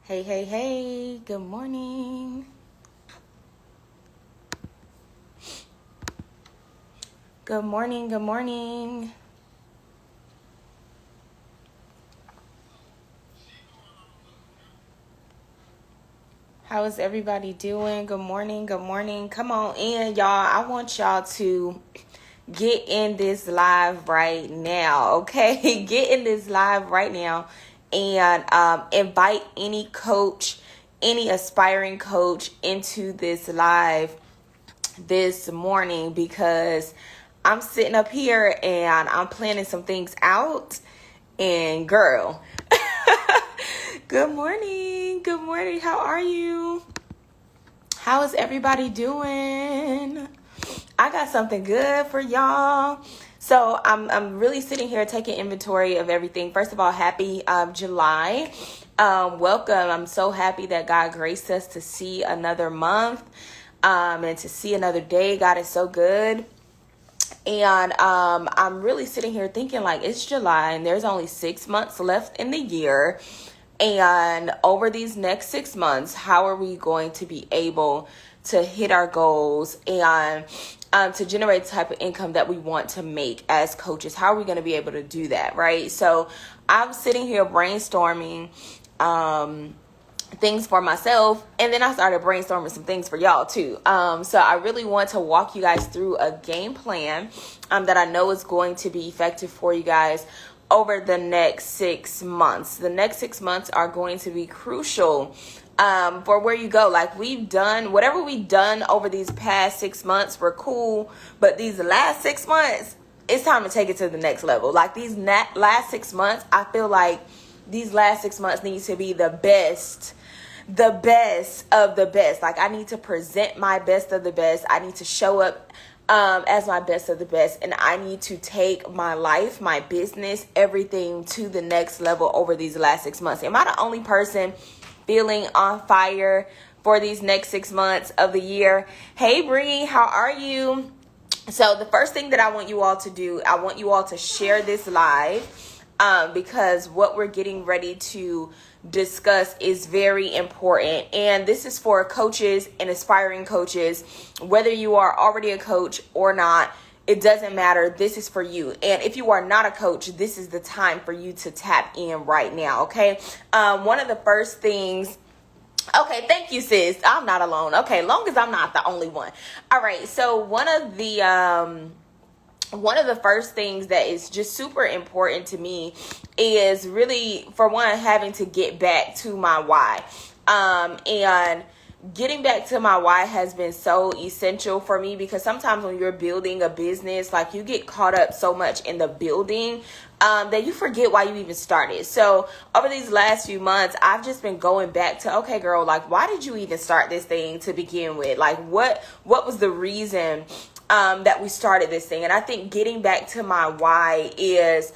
Hey, hey, hey, good morning. Good morning, good morning. How is everybody doing? Good morning, good morning. Come on in, y'all. I want y'all to get in this live right now, okay? Get in this live right now and invite any coach, any aspiring coach into this live this morning, because I'm sitting up here and I'm planning some things out. And girl, good morning. Good morning. How are you? How is everybody doing? I got something good for y'all. So I'm really sitting here taking inventory of everything. First of all, happy July. Welcome. I'm so happy that God graced us to see another month and to see another day. God is so good. And I'm really sitting here thinking, like, it's July and there's only 6 months left in the year. And over these next 6 months, how are we going to be able to hit our goals and to generate the type of income that we want to make as coaches? How are we going to be able to do that, right? So I'm sitting here brainstorming things for myself, and then I started brainstorming some things for y'all too. So I really want to walk you guys through a game plan that I know is going to be effective for you guys over the next 6 months. The next 6 months are going to be crucial for where you go. Like, we've done whatever we've done over these past 6 months, we're cool, but these last 6 months, it's time to take it to the next level. Like, these last 6 months, I feel like these last 6 months needs to be the best of the best. Like, I need to present my best of the best. I need to show up as my best of the best, and I need to take my life, my business, everything to the next level over these last 6 months. Am I the only person feeling on fire for these next 6 months of the year? Hey Bree, how are you? So the first thing that I want you all to do, I want you all to share this live because what we're getting ready to discuss is very important. And this is for coaches and aspiring coaches. Whether you are already a coach or not, it doesn't matter. This is for you. And if you are not a coach, this is the time for you to tap in right now, okay? One of the first things... Okay, thank you, sis. I'm not alone. Okay, long as I'm not the only one. All right, so one of the first things that is just super important to me is really, for one, having to get back to my why. And getting back to my why has been so essential for me, because sometimes when you're building a business, like, you get caught up so much in the building that you forget why you even started. So over these last few months, I've just been going back to, okay, girl, like, why did you even start this thing to begin with? Like, what was the reason that we started this thing? And I think getting back to my why is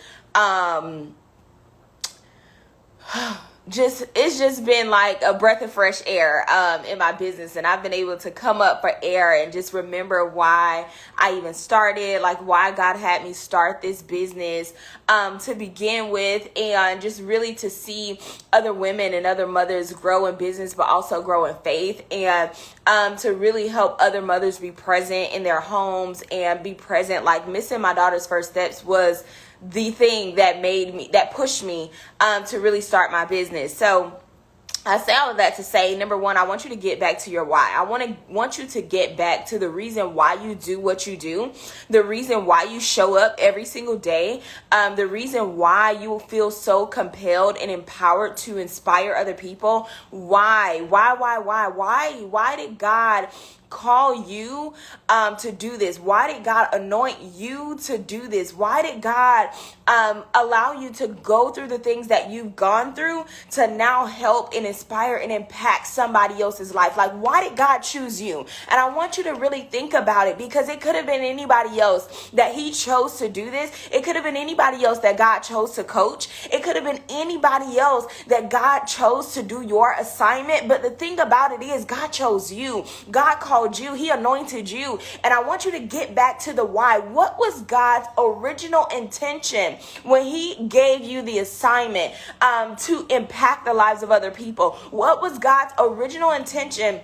it's just been like a breath of fresh air in my business, and I've been able to come up for air and just remember why I even started, like why God had me start this business to begin with, and just really to see other women and other mothers grow in business but also grow in faith, and to really help other mothers be present in their homes and be present. Like, missing my daughter's first steps was the thing that pushed me to really start my business. So I say all of that to say, number one, I want you to get back to your why. I want you to get back to the reason why you do what you do, the reason why you show up every single day, the reason why you feel so compelled and empowered to inspire other people. Why did God call you to do this? Why did God anoint you to do this? Why did God allow you to go through the things that you've gone through to now help and inspire and impact somebody else's life? Like, why did God choose you? And I want you to really think about it, because it could have been anybody else that he chose to do this. It could have been anybody else that God chose to coach. It could have been anybody else that God chose to do your assignment. But the thing about it is, God chose you. God called called you. He anointed you. And I want you to get back to the why. What was God's original intention when he gave you the assignment to impact the lives of other people? What was God's original intention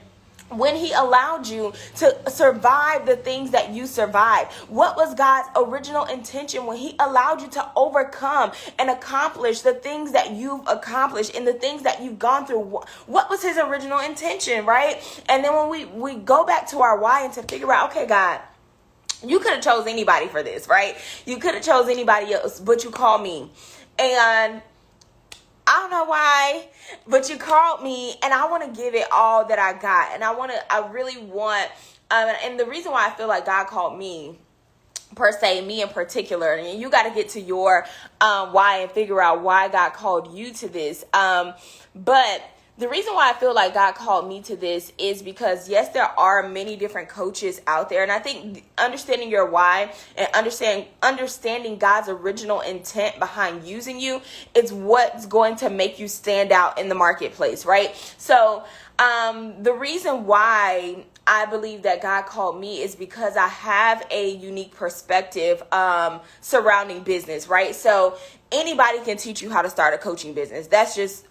when he allowed you to survive the things that you survived? What was God's original intention when he allowed you to overcome and accomplish the things that you've accomplished and the things that you've gone through? What was his original intention, right? And then when we go back to our why and to figure out, okay, God, you could have chose anybody for this, right? You could have chose anybody else, but you called me. And I don't know why, but you called me, and I want to give it all that I got. And I really want, and the reason why I feel like God called me, per se, me in particular, and you got to get to your why and figure out why God called you to this. But the reason why I feel like God called me to this is because, yes, there are many different coaches out there. And I think understanding your why and understanding God's original intent behind using you is what's going to make you stand out in the marketplace, right? So the reason why I believe that God called me is because I have a unique perspective surrounding business, right? So anybody can teach you how to start a coaching business. That's just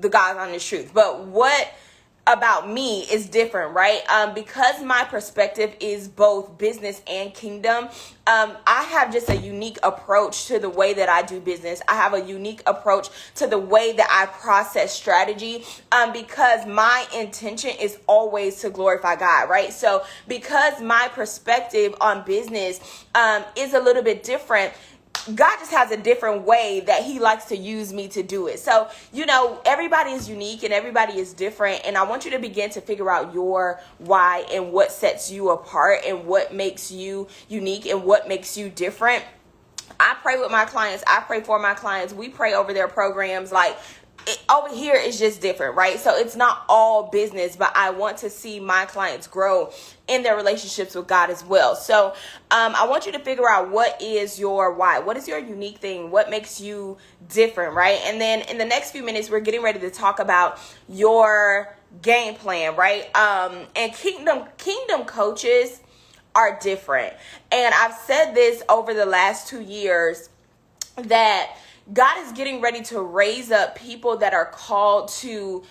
the God's honest truth. But what about me is different, right? Because my perspective is both business and kingdom. I have just a unique approach to the way that I do business. I have a unique approach to the way that I process strategy, because my intention is always to glorify God, right? So because my perspective on business is a little bit different, God just has a different way that he likes to use me to do it. So, everybody is unique and everybody is different. And I want you to begin to figure out your why and what sets you apart and what makes you unique and what makes you different. I pray with my clients. I pray for my clients. We pray over their programs. Over here is just different, right? So it's not all business, but I want to see my clients grow in their relationships with God as well. So I want you to figure out what is your why. What is your unique thing? What makes you different, right? And then in the next few minutes, we're getting ready to talk about your game plan, right? And kingdom coaches are different. And I've said this over the last 2 years that God is getting ready to raise up people that are called to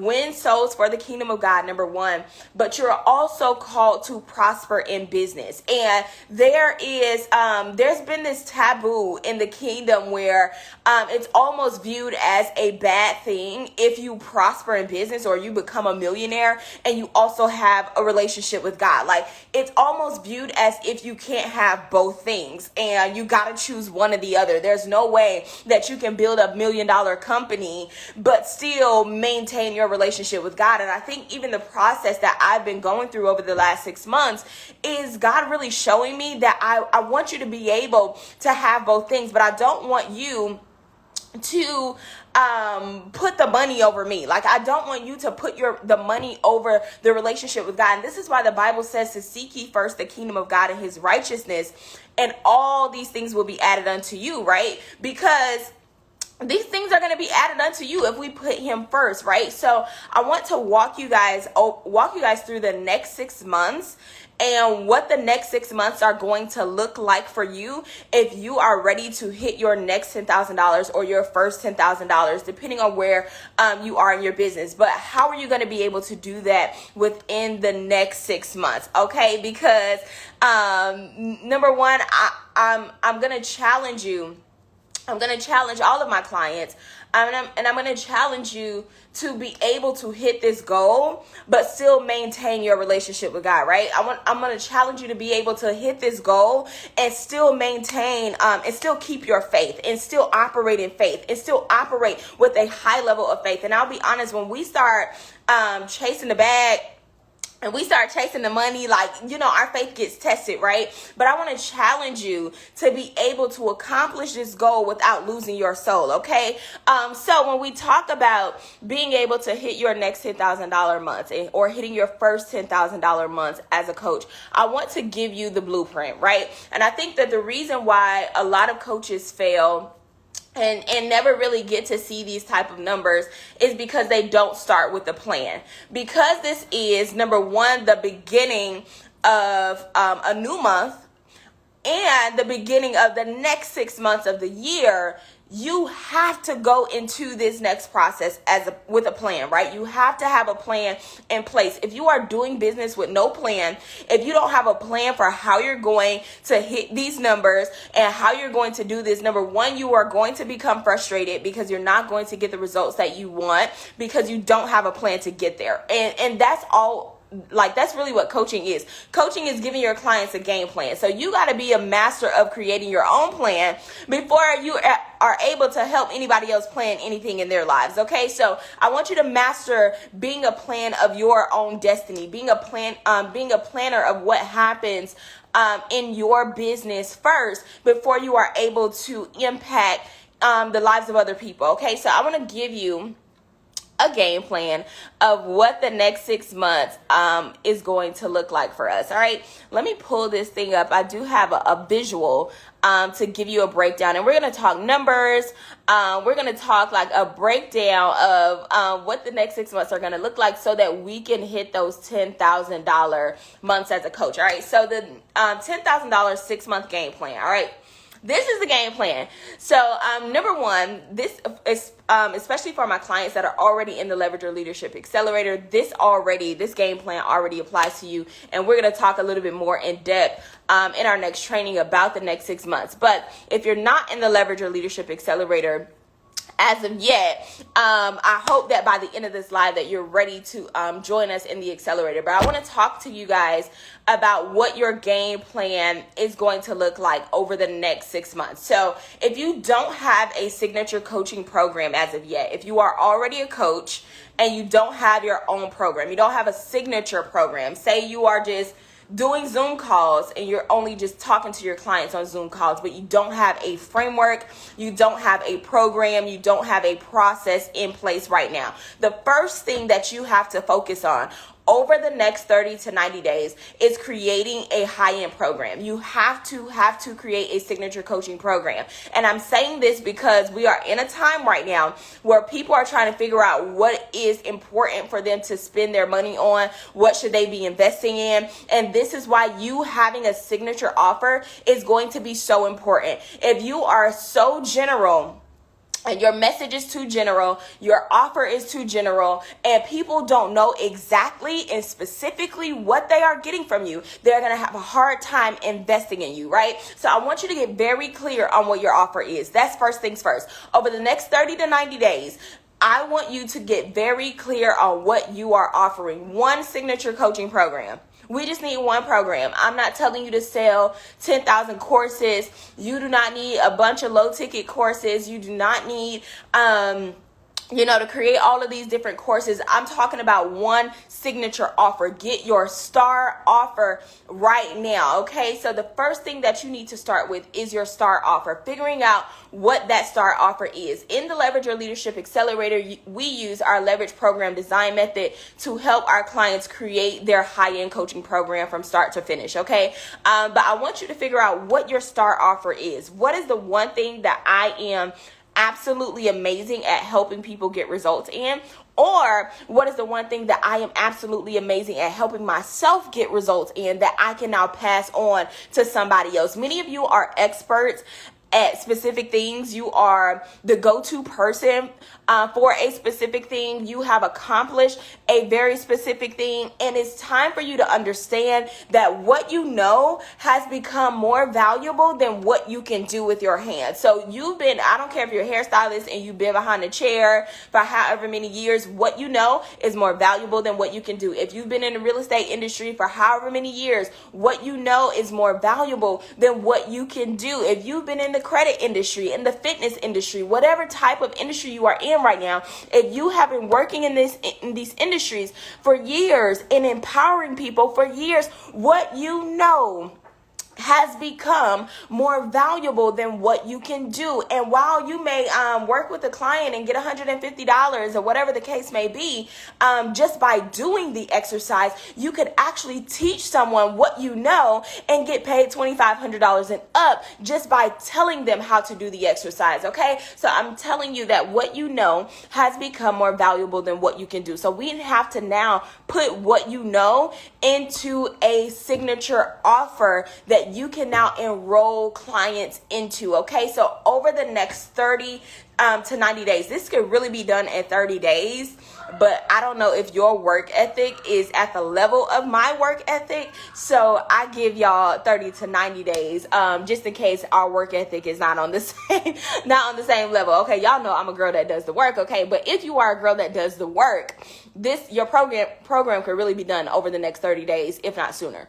win souls for the kingdom of God, number one, but you're also called to prosper in business. And there's been this taboo in the kingdom where it's almost viewed as a bad thing if you prosper in business or you become a millionaire and you also have a relationship with God. It's almost viewed as if you can't have both things and you got to choose one or the other. There's no way that you can build a $1 million company but still maintain your relationship with God. And I think even the process that I've been going through over the last 6 months is God really showing me that I want you to be able to have both things, but I don't want you to put the money over me. I don't want you to put the money over the relationship with God. And this is why the Bible says to seek ye first the kingdom of God and his righteousness, and all these things will be added unto you, right? Because these things are going to be added unto you if we put him first, right? So I want to walk you guys through the next 6 months and what the next 6 months are going to look like for you if you are ready to hit your next $10,000 or your first $10,000, depending on where you are in your business. But how are you going to be able to do that within the next 6 months? Okay, because number one, I'm going to challenge you. I'm going to challenge all of my clients, and I'm going to challenge you to be able to hit this goal, but still maintain your relationship with God, right? I'm going to challenge you to be able to hit this goal and still maintain, and still keep your faith and still operate in faith and still operate with a high level of faith. And I'll be honest, when we start chasing the bag, and we start chasing the money, our faith gets tested, right? But I want to challenge you to be able to accomplish this goal without losing your soul, okay? So when we talk about being able to hit your next $10,000 month or hitting your first $10,000 month as a coach, I want to give you the blueprint, right? And I think that the reason why a lot of coaches fail and never really get to see these type of numbers is because they don't start with a plan. Because this is, number one, the beginning of a new month and the beginning of the next 6 months of the year, you have to go into this next process with a plan, right? You have to have a plan in place. If you are doing business with no plan, if you don't have a plan for how you're going to hit these numbers and how you're going to do this, number one, you are going to become frustrated because you're not going to get the results that you want because you don't have a plan to get there. And that's all. Like, that's really what coaching is. Coaching is giving your clients a game plan. So you got to be a master of creating your own plan before you are able to help anybody else plan anything in their lives. Okay, so I want you to master being a plan of your own destiny, being a planner of what happens in your business first before you are able to impact the lives of other people. Okay, so I want to give you a game plan of what the next 6 months is going to look like for us. All right, let me pull this thing up. I do have a visual to give you a breakdown, and we're going to talk numbers. We're going to talk like a breakdown of what the next 6 months are going to look like so that we can hit those $10,000 months as a coach. All right, so the $10,000 6-month game plan. All right. This is the game plan. So, number one, this is especially for my clients that are already in the Leverage Your Leadership Accelerator. This game plan already applies to you, and we're going to talk a little bit more in depth in our next training about the next 6 months. But if you're not in the Leverage Your Leadership Accelerator as of yet, I hope that by the end of this live that you're ready to join us in the accelerator. But I want to talk to you guys about what your game plan is going to look like over the next 6 months. So if you don't have a signature coaching program as of yet, if you are already a coach and you don't have your own program, you don't have a signature program, say you are just doing Zoom calls and you're only just talking to your clients on Zoom calls, but you don't have a framework, you don't have a program, you don't have a process in place right now. The first thing that you have to focus on over the next 30 to 90 days is creating a high-end program. You have to create a signature coaching program. And I'm saying this because we are in a time right now where people are trying to figure out what is important for them to spend their money on, what should they be investing in. And this is why you having a signature offer is going to be so important. If you are so general and your message is too general, your offer is too general, and people don't know exactly and specifically what they are getting from you, they're going to have a hard time investing in you, right? So I want you to get very clear on what your offer is. That's first things first. Over the next 30 to 90 days, I want you to get very clear on what you are offering. One signature coaching program. We just need one program. I'm not telling you to sell 10,000 courses. You do not need a bunch of low ticket courses. You do not need, to create all of these different courses. I'm talking about one signature offer. Get your star offer right now. Okay. So the first thing that you need to start with is your star offer, figuring out what that star offer is. In the Leverage Your Leadership Accelerator, we use our leverage program design method to help our clients create their high-end coaching program from start to finish. Okay. But I want you to figure out what your star offer is. What is the one thing that I am absolutely amazing at helping people get results in? Or what is the one thing that I am absolutely amazing at helping myself get results in that I can now pass on to somebody else? Many of you are experts at specific things. You are the go-to person for a specific thing. You have accomplished a very specific thing, and it's time for you to understand that what you know has become more valuable than what you can do with your hands. So I don't care if you're a hairstylist and you've been behind a chair for however many years, what you know is more valuable than what you can do. If you've been in the real estate industry for however many years, what you know is more valuable than what you can do. If you've been in the credit industry, in the fitness industry, whatever type of industry you are in right now, if you have been working in these industries for years and empowering people for years, what you know has become more valuable than what you can do. And while you may work with a client and get $150 or whatever the case may be, just by doing the exercise, you could actually teach someone what you know and get paid $2,500 and up just by telling them how to do the exercise. Okay, so I'm telling you that what you know has become more valuable than what you can do. So we have to now put what you know into a signature offer that you can now enroll clients into. Okay, so over the next 30 to 90 days, this could really be done in 30 days, but I don't know if your work ethic is at the level of my work ethic, so I give y'all 30 to 90 days, just in case our work ethic is not on the same level. Okay, y'all know I'm a girl that does the work. Okay, but if you are a girl that does the work, your program could really be done over the next 30 days, if not sooner.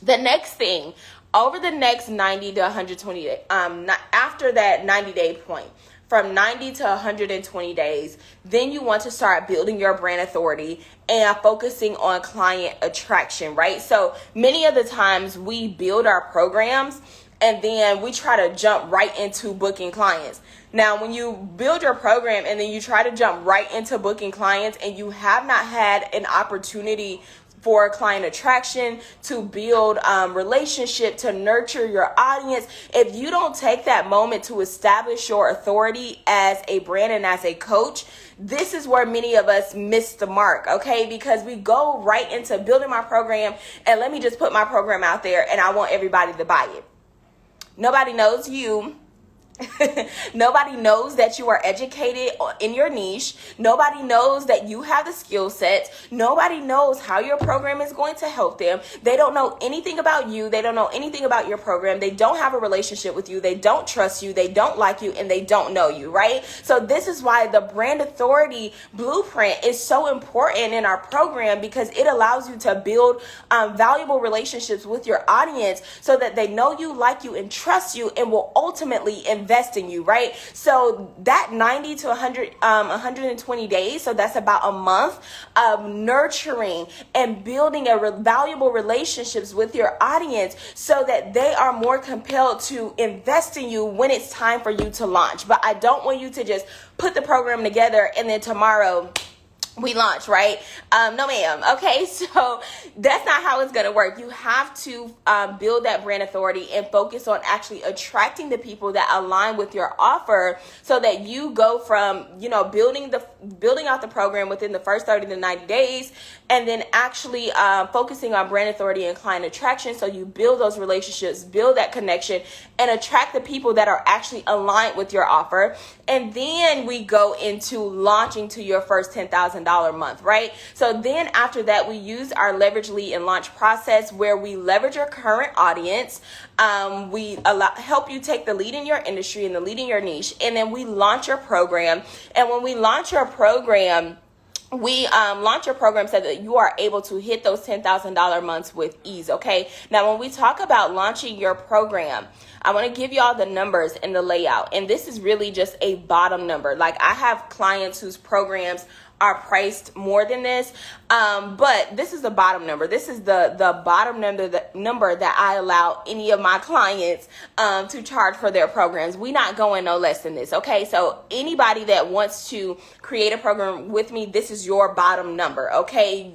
The next thing, over the next 90 to 120 days, after that 90-day point, from 90 to 120 days, then you want to start building your brand authority and focusing on client attraction, right? So many of the times we build our programs and then we try to jump right into booking clients. Now, when you build your program and then you try to jump right into booking clients and you have not had an opportunity for client attraction, to build relationship, to nurture your audience, if you don't take that moment to establish your authority as a brand and as a coach, this is where many of us miss the mark, okay? Because we go right into building my program, and let me just put my program out there and I want everybody to buy it. Nobody knows you. Nobody knows that you are educated in your niche. Nobody knows that you have the skill sets. Nobody knows how your program is going to help them. They don't know anything about you. They don't know anything about your program. They don't have a relationship with you. They don't trust you. They don't like you, and they don't know you, right? So this is why the brand authority blueprint is so important in our program, because it allows you to build valuable relationships with your audience so that they know you, like you, and trust you, and will ultimately invest in you, right? So that 90 to 120 days, so that's about a month of nurturing and building valuable relationships with your audience so that they are more compelled to invest in you when it's time for you to launch. But I don't want you to just put the program together and then tomorrow we launch, right? No, ma'am. Okay, so that's not how it's going to work. You have to build that brand authority and focus on actually attracting the people that align with your offer, so that you go from, building out the program within the first 30 to 90 days, and then actually focusing on brand authority and client attraction. So you build those relationships, build that connection, and attract the people that are actually aligned with your offer. And then we go into launching to your first $10,000 month, right? So then after that, we use our leverage lead and launch process, where we leverage your current audience. We help you take the lead in your industry and the lead in your niche, and then we launch your program. And when we launch your program, we launch your program so that you are able to hit those $10,000 months with ease, okay? Now, when we talk about launching your program, I want to give y'all the numbers and the layout. And this is really just a bottom number. Like, I have clients whose programs are priced more than this, but this is the bottom number. This is the bottom number, the number that I allow any of my clients to charge for their programs. We not going no less than this, okay? So anybody that wants to create a program with me, this is your bottom number, okay?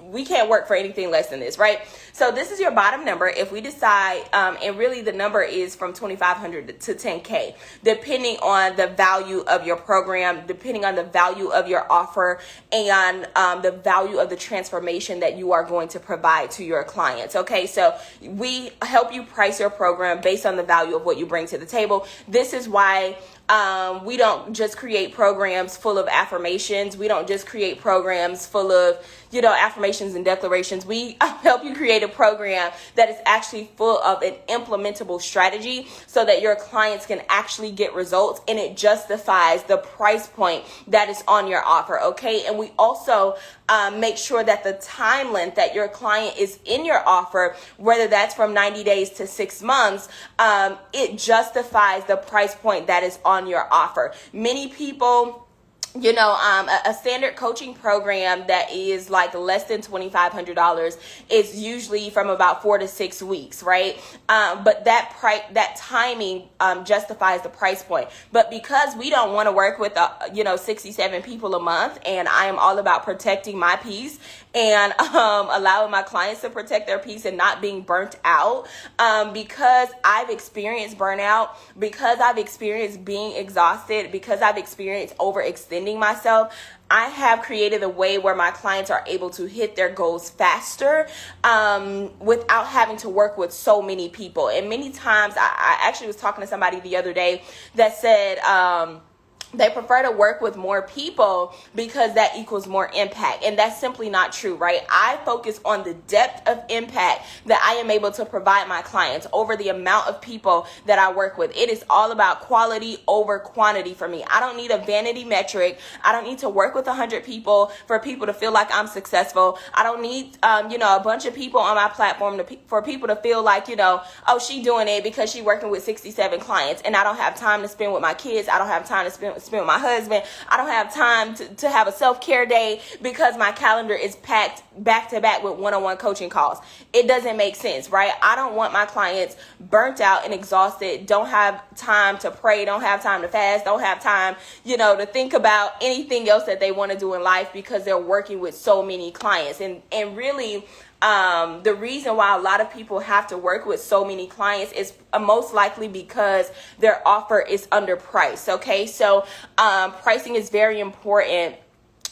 We can't work for anything less than this, right? So this is your bottom number. If we decide, and really the number is from $2,500 to $10K, depending on the value of your program, depending on the value of your offer, and the value of the transformation that you are going to provide to your clients. Okay, so we help you price your program based on the value of what you bring to the table. This is why we don't just create programs full of affirmations. We don't just create programs full of, affirmations and declarations. We help you create a program that is actually full of an implementable strategy so that your clients can actually get results, and it justifies the price point that is on your offer, okay? And we also make sure that the time length that your client is in your offer, whether that's from 90 days to 6 months, it justifies the price point that is on your offer. Many people a standard coaching program that is like less than $2,500 is usually from about 4 to 6 weeks, right? But that timing justifies the price point. But because we don't want to work with 67 people a month, and I am all about protecting my peace and allowing my clients to protect their peace and not being burnt out, because I've experienced burnout, because I've experienced being exhausted, because I've experienced overextending myself, I have created a way where my clients are able to hit their goals faster without having to work with so many people. And many times, I actually was talking to somebody the other day that said, they prefer to work with more people because that equals more impact. And that's simply not true, right? I focus on the depth of impact that I am able to provide my clients over the amount of people that I work with. It is all about quality over quantity for me. I don't need a vanity metric. I don't need to work with 100 people for people to feel like I'm successful. I don't need, a bunch of people on my platform for people to feel like, oh, she doing it because she working with 67 clients and I don't have time to spend with my kids. I don't have time to spend with my husband. I don't have time to have a self-care day because my calendar is packed back to back with one-on-one coaching calls. It doesn't make sense, right? I don't want my clients burnt out and exhausted, don't have time to pray, don't have time to fast, don't have time, to think about anything else that they want to do in life because they're working with so many clients. And really, the reason why a lot of people have to work with so many clients is most likely because their offer is underpriced. Okay, so pricing is very important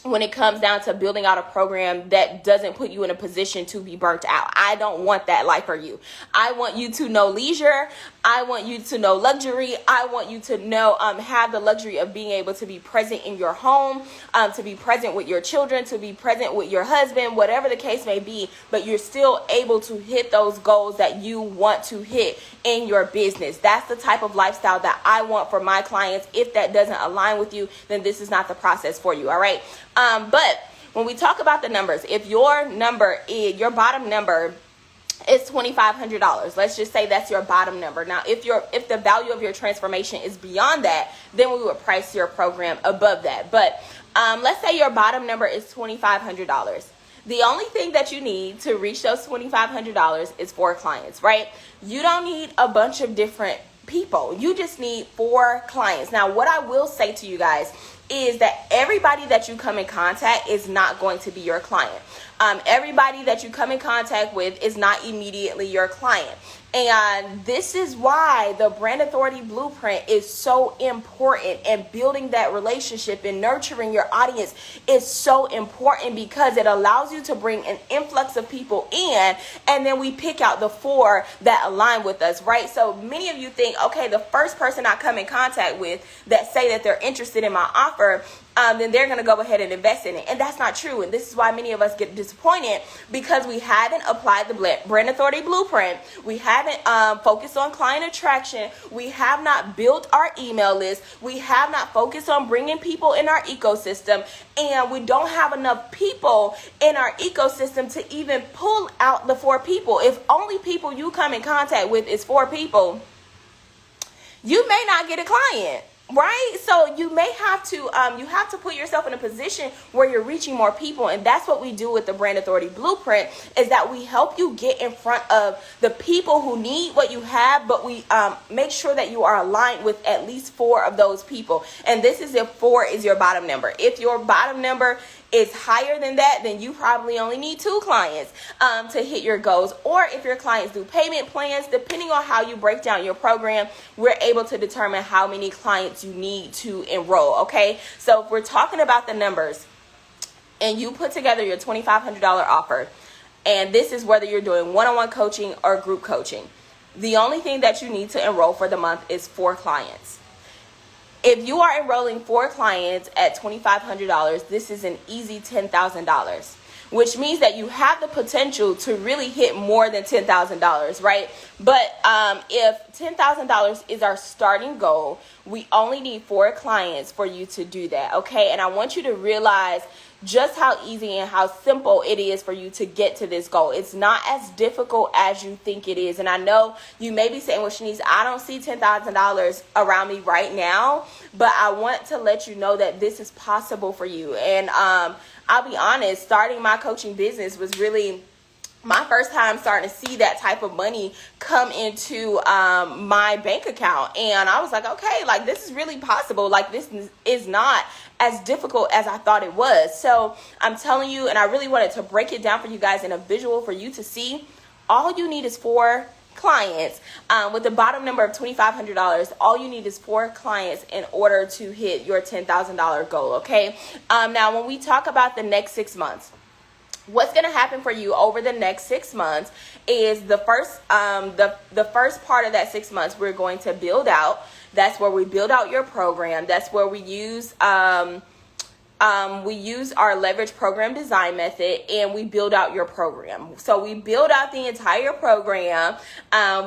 when it comes down to building out a program that doesn't put you in a position to be burnt out. I don't want that life for you. I want you to know leisure. I want you to know luxury. I want you to know, have the luxury of being able to be present in your home, to be present with your children, to be present with your husband, whatever the case may be, but you're still able to hit those goals that you want to hit in your business. That's the type of lifestyle that I want for my clients. If that doesn't align with you, then this is not the process for you. All right. But when we talk about the numbers, if your bottom number is $2,500, let's just say that's your bottom number. Now, if the value of your transformation is beyond that, then we would price your program above that. But let's say your bottom number is $2,500. The only thing that you need to reach those $2,500 is 4 clients, right? You don't need a bunch of different people. You just need 4 clients. Now, what I will say to you guys is that everybody that you come in contact is not going to be your client. Everybody that you come in contact with is not immediately your client. And this is why the brand authority blueprint is so important, and building that relationship and nurturing your audience is so important, because it allows you to bring an influx of people in, and then we pick out the 4 that align with us, right? So many of you think, okay, the first person I come in contact with that say that they're interested in my offer, then they're going to go ahead and invest in it. And that's not true. And this is why many of us get disappointed, because we haven't applied the brand authority blueprint. We haven't focused on client attraction. We have not built our email list. We have not focused on bringing people in our ecosystem. And we don't have enough people in our ecosystem to even pull out the 4 people. If only people you come in contact with is 4 people, you may not get a client. Right? So you may have to, put yourself in a position where you're reaching more people. And that's what we do with the brand authority blueprint, is that we help you get in front of the people who need what you have, but we make sure that you are aligned with at least 4 of those people. And this is if 4 is your bottom number. If your bottom number is higher than that, then you probably only need 2 clients to hit your goals. Or if your clients do payment plans, depending on how you break down your program, we're able to determine how many clients you need to enroll. Okay, so if we're talking about the numbers and you put together your $2,500 offer, and this is whether you're doing one-on-one coaching or group coaching, the only thing that you need to enroll for the month is 4 clients. If you are enrolling 4 clients at $2,500, this is an easy $10,000, which means that you have the potential to really hit more than $10,000, right? But if $10,000 is our starting goal, we only need 4 clients for you to do that, okay? And I want you to realize just how easy and how simple it is for you to get to this goal. It's not as difficult as you think it is. And I know you may be saying, well, Shanice, I don't see $10,000 around me right now, but I want to let you know that this is possible for you. And I'll be honest, starting my coaching business was really my first time starting to see that type of money come into my bank account. And I was like, okay, like this is really possible. Like this is not as difficult as I thought it was. So I'm telling you, and I really wanted to break it down for you guys in a visual for you to see. All you need is 4 clients with the bottom number of $2,500. All you need is 4 clients in order to hit your $10,000 goal. Okay. Now, when we talk about the next 6 months, what's going to happen for you over the next 6 months is the first part of that 6 months we're going to build out. That's where we build out your program. That's where we use our leverage program design method, and we build out your program. So we build out the entire program.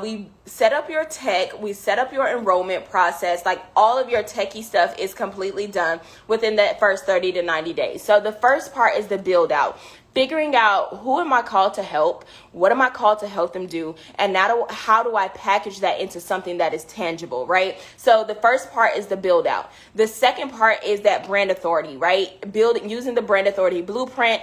We set up your tech. We set up your enrollment process. Like all of your techie stuff is completely done within that first 30 to 90 days. So the first part is the build out. Figuring out who am I called to help, what am I called to help them do, and now how do I package that into something that is tangible, right? So the first part is the build out. The second part is that brand authority, right? Using the brand authority blueprint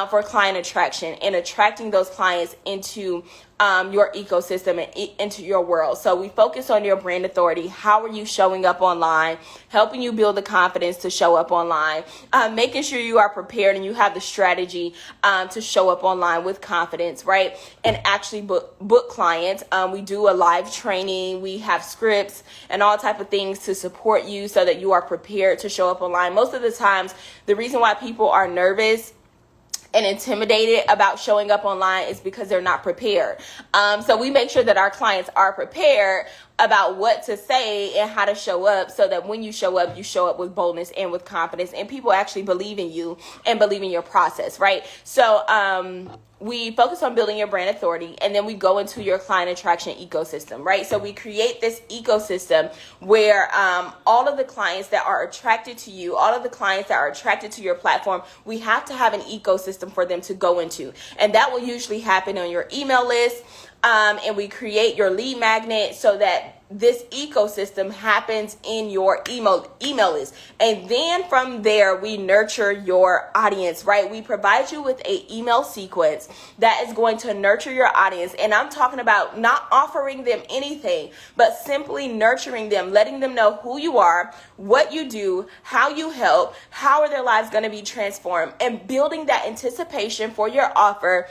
for client attraction and attracting those clients into your ecosystem and into your world. So we focus on your brand authority. How are you showing up online? Helping you build the confidence to show up online. Making sure you are prepared and you have the strategy to show up online with confidence, right? And actually book clients. We do a live training. We have scripts and all type of things to support you so that you are prepared to show up online. Most of the times, the reason why people are nervous and intimidated about showing up online is because they're not prepared. So we make sure that our clients are prepared about what to say and how to show up so that when you show up with boldness and with confidence, and people actually believe in you and believe in your process, right? So we focus on building your brand authority, and then we go into your client attraction ecosystem, right? So we create this ecosystem where all of the clients that are attracted to you, all of the clients that are attracted to your platform, we have to have an ecosystem for them to go into. And that will usually happen on your email list. And we create your lead magnet so that this ecosystem happens in your email list. And then from there, we nurture your audience, right? We provide you with an email sequence that is going to nurture your audience. And I'm talking about not offering them anything, but simply nurturing them, letting them know who you are, what you do, how you help, how are their lives going to be transformed, and building that anticipation for your offer,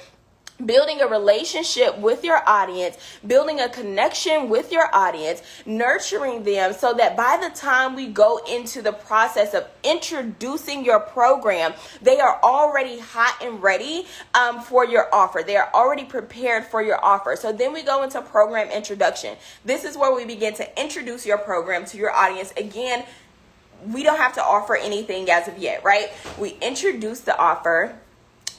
building a relationship with your audience, building a connection with your audience, nurturing them so that by the time we go into the process of introducing your program, they are already hot and ready for your offer. They are already prepared for your offer. So then we go into program introduction. This is where we begin to introduce your program to your audience. Again, we don't have to offer anything as of yet, right? We introduce the offer.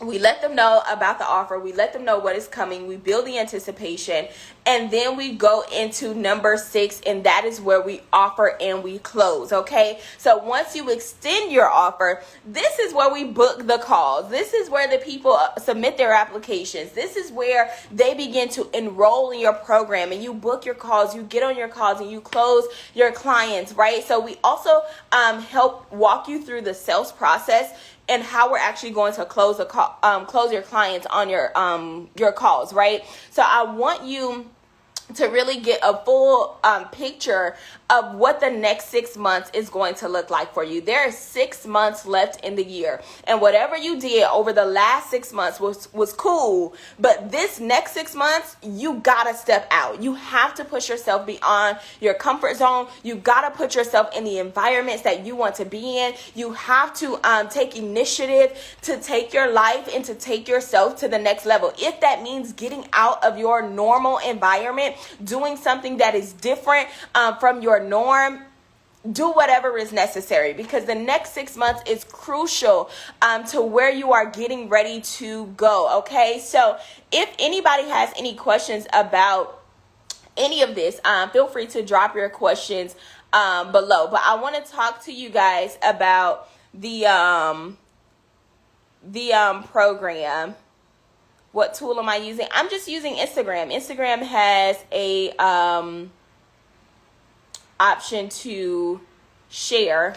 We let them know about the offer. We let them know what is coming. We build the anticipation. And then we go into number 6, and that is where we offer and we close, okay? So once you extend your offer, this is where we book the calls. This is where the people submit their applications. This is where they begin to enroll in your program, and you book your calls, you get on your calls, and you close your clients, right? So we also help walk you through the sales process and how we're actually going to close your clients on your calls, right? So I want you to really get a full picture of what the next 6 months is going to look like for you. There are 6 months left in the year, and whatever you did over the last 6 months was cool, but this next 6 months, you gotta step out. You have to push yourself beyond your comfort zone. You gotta put yourself in the environments that you want to be in. You have to take initiative to take your life and to take yourself to the next level. If that means getting out of your normal environment, doing something that is different from your norm, do whatever is necessary, because the next 6 months is crucial to where you are getting ready to go. Okay, so if anybody has any questions about any of this, feel free to drop your questions below. But I want to talk to you guys about the program, what tool am I using? I'm just using Instagram. Instagram has a option to share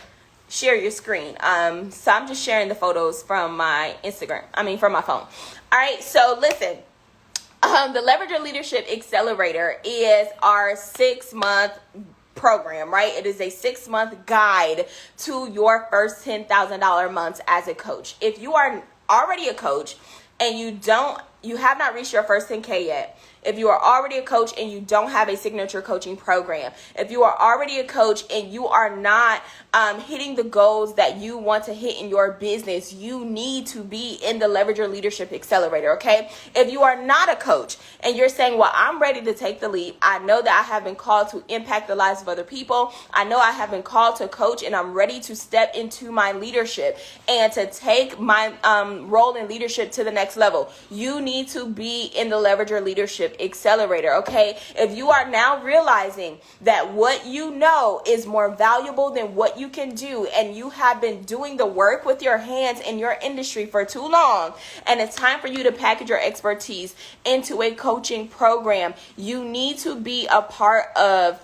your screen. So I'm just sharing the photos from my from my phone. All right, so listen. The Leverage Your Leadership Accelerator is our 6-month program, right? It is a 6-month guide to your first $10,000 months as a coach. If you are already a coach and you have not reached your first 10K yet, if you are already a coach and you don't have a signature coaching program, if you are already a coach and you are not hitting the goals that you want to hit in your business, you need to be in the Leverage Your Leadership Accelerator, okay? If you are not a coach and you're saying, well, I'm ready to take the leap. I know that I have been called to impact the lives of other people. I know I have been called to coach and I'm ready to step into my leadership and to take my role in leadership to the next level. You need to be in the Leverage Your Leadership Accelerator, okay? If you are now realizing that what you know is more valuable than what you can do, and you have been doing the work with your hands in your industry for too long, and it's time for you to package your expertise into a coaching program, you need to be a part of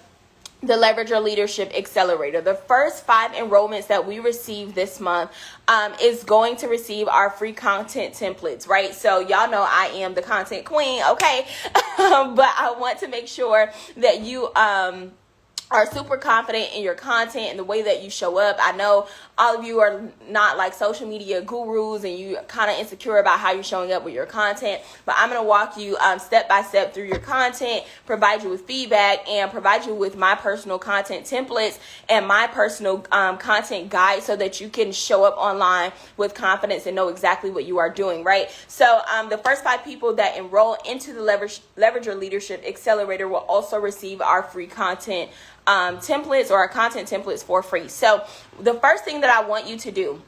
the Leverage Your Leadership Accelerator. The first 5 enrollments that we receive this month is going to receive our free content templates, right? So y'all know I am the content queen, okay? But I want to make sure that you are super confident in your content and the way that you show up. I know all of you are not like social media gurus and you kind of insecure about how you're showing up with your content, but I'm going to walk you step by step through your content, provide you with feedback, and provide you with my personal content templates and my personal content guide so that you can show up online with confidence and know exactly what you are doing, right? So the first 5 people that enroll into the Leverage Your Leadership Accelerator will also receive our free content templates or our content templates for free. So the first thing that I want you to do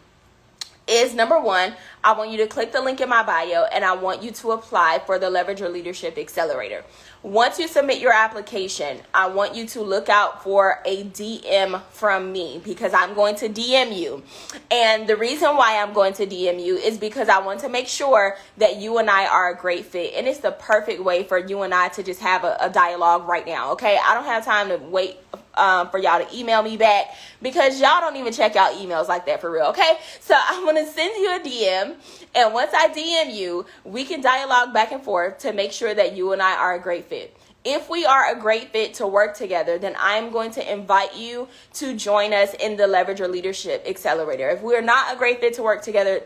is, number 1, I want you to click the link in my bio and I want you to apply for the Leverage Your Leadership Accelerator. Once you submit your application, I want you to look out for a DM from me because I'm going to DM you. And the reason why I'm going to DM you is because I want to make sure that you and I are a great fit. And it's the perfect way for you and I to just have a dialogue right now, okay? I don't have time to wait for y'all to email me back because y'all don't even check y'all emails like that for real, okay? So I'm going to send you a DM, and once I DM you, we can dialogue back and forth to make sure that you and I are a great fit. If we are a great fit to work together, then I'm going to invite you to join us in the Leverage Your Leadership Accelerator. If we're not a great fit to work together,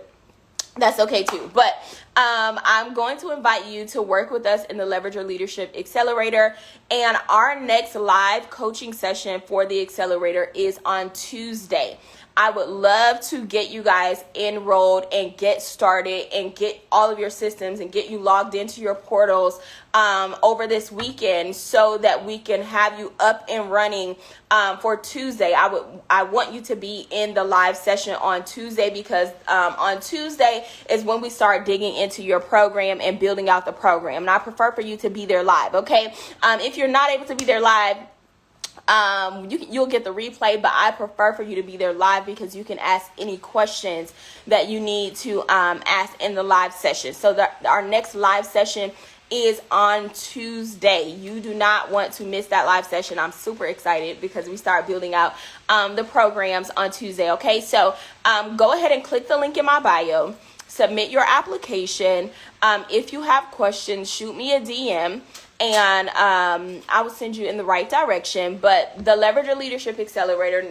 that's okay too. But I'm going to invite you to work with us in the Leverage Your Leadership Accelerator. And our next live coaching session for the Accelerator is on Tuesday. I would love to get you guys enrolled and get started and get all of your systems and get you logged into your portals over this weekend so that we can have you up and running for Tuesday. I want you to be in the live session on Tuesday because on Tuesday is when we start digging into your program and building out the program. And I prefer for you to be there live, okay? If you're not able to be there live, you'll get the replay, but I prefer for you to be there live because you can ask any questions that you need to ask in the live session. So our next live session is on Tuesday. You do not want to miss that live session. I'm super excited because we start building out the programs on Tuesday. Okay, so go ahead and click the link in my bio. Submit your application. If you have questions, shoot me a DM. And I will send you in the right direction. But the Leverage Your Leadership Accelerator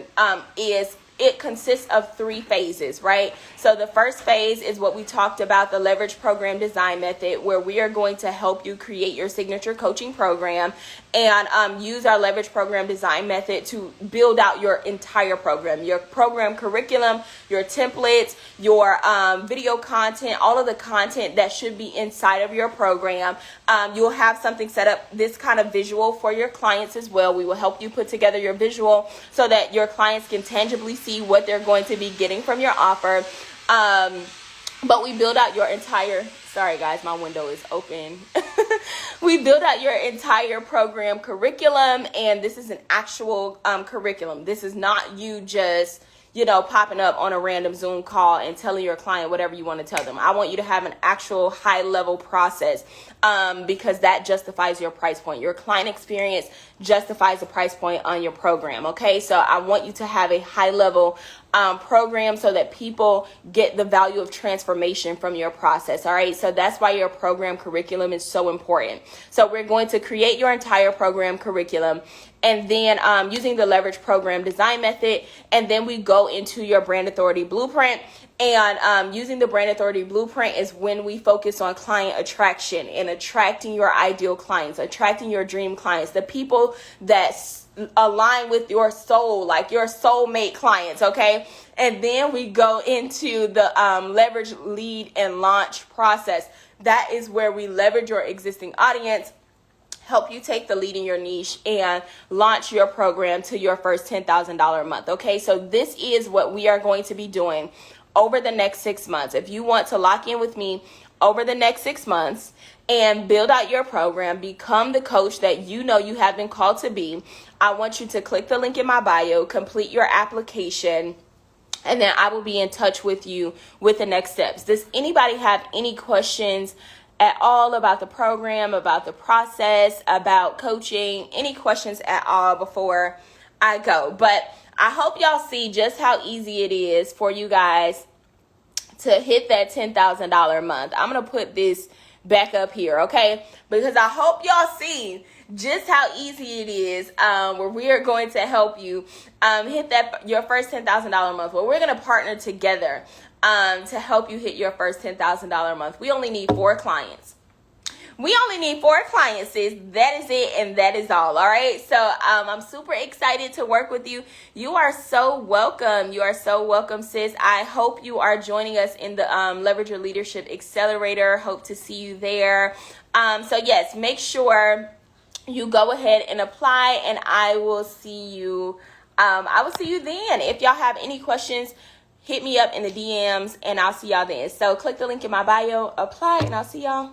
it consists of 3 phases, right? So the first phase is what we talked about, the Leverage Program Design Method, where we are going to help you create your signature coaching program and use our Leverage Program Design Method to build out your entire program, your program curriculum, your templates, your video content, all of the content that should be inside of your program. You'll have something set up, this kind of visual for your clients as well. We will help you put together your visual so that your clients can tangibly see what they're going to be getting from your offer. But we build out your entire, sorry guys, my window is open. We build out your entire program curriculum, and this is an actual curriculum. This is not you just, popping up on a random Zoom call and telling your client whatever you want to tell them. I want you to have an actual high level process, because that justifies your price point. Your client experience justifies the price point on your program. Okay, so I want you to have a high level program so that people get the value of transformation from your process. All right, so that's why your program curriculum is so important. So we're going to create your entire program curriculum, and then using the Leverage program design method, and then we go into your brand authority blueprint. And using the brand authority blueprint is when we focus on client attraction and attracting your ideal clients, attracting your dream clients, the people that align with your soul, like your soulmate clients. Okay, and then we go into the leverage, lead, and launch process. That is where we leverage your existing audience, help you take the lead in your niche, and launch your program to your first $10,000 a month. Okay, so this is what we are going to be doing over the next 6 months. If you want to lock in with me over the next 6 months and build out your program, become the coach that you know you have been called to be, I want you to click the link in my bio, complete your application, and then I will be in touch with you with the next steps. Does anybody have any questions at all about the program, about the process, about coaching, any questions at all before I go? But I hope y'all see just how easy it is for you guys to hit that $10,000 a month. I'm going to put this back up here, okay? Because I hope y'all see just how easy it is, where we are going to help you hit that your first $10,000 a month. Well, we're going to partner together to help you hit your first $10,000 a month. We only need 4 clients. We only need 4 clients, sis. That is it, and that is all right? So I'm super excited to work with you. You are so welcome. You are so welcome, sis. I hope you are joining us in the Leverage Your Leadership Accelerator. Hope to see you there. So yes, make sure you go ahead and apply, and I will see you. I will see you then. If y'all have any questions, hit me up in the DMs, and I'll see y'all then. So click the link in my bio, apply, and I'll see y'all